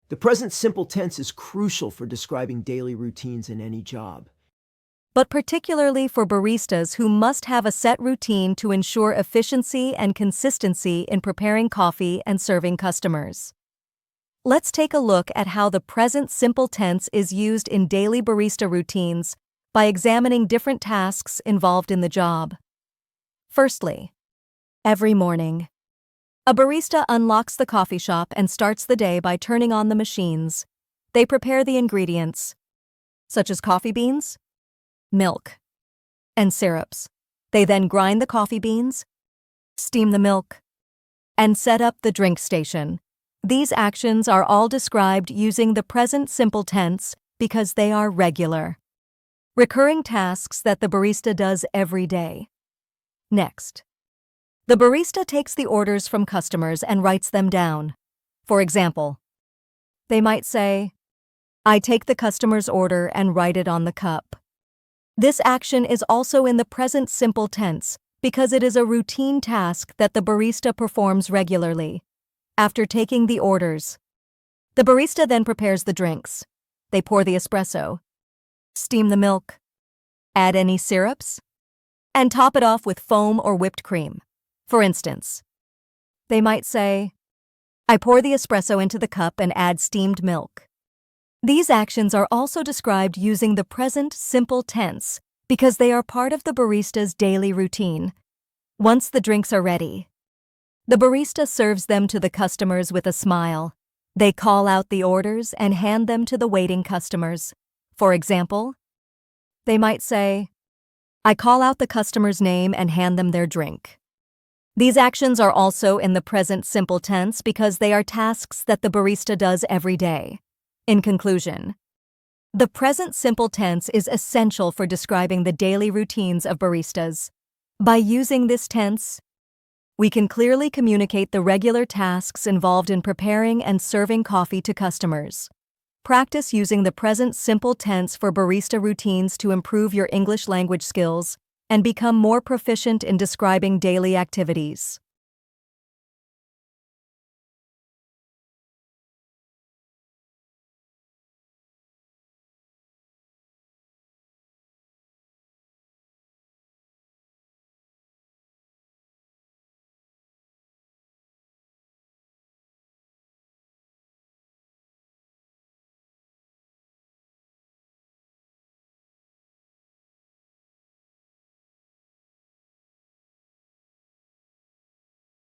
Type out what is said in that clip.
The present simple tense is crucial for describing daily routines in any job. But particularly for baristas who must have a set routine to ensure efficiency and consistency in preparing coffee and serving customers. Let's take a look at how the present simple tense is used in daily barista routines by examining different tasks involved in the job. Firstly, every morning, a barista unlocks the coffee shop and starts the day by turning on the machines. They prepare the ingredients, such as coffee beans, milk, and syrups. They then grind the coffee beans, steam the milk, and set up the drink station. These actions are all described using the present simple tense because they are regular, recurring tasks that the barista does every day. Next, the barista takes the orders from customers and writes them down. For example, they might say, "I take the customer's order and write it on the cup." This action is also in the present simple tense because it is a routine task that the barista performs regularly. After taking the orders, the barista then prepares the drinks. They pour the espresso, steam the milk, add any syrups, and top it off with foam or whipped cream. For instance, they might say, "I pour the espresso into the cup and add steamed milk." These actions are also described using the present simple tense because they are part of the barista's daily routine. Once the drinks are ready, the barista serves them to the customers with a smile. They call out the orders and hand them to the waiting customers. For example, they might say, "I call out the customer's name and hand them their drink." These actions are also in the present simple tense because they are tasks that the barista does every day. In conclusion, the present simple tense is essential for describing the daily routines of baristas. By using this tense, we can clearly communicate the regular tasks involved in preparing and serving coffee to customers. Practice using the present simple tense for barista routines to improve your English language skills and become more proficient in describing daily activities.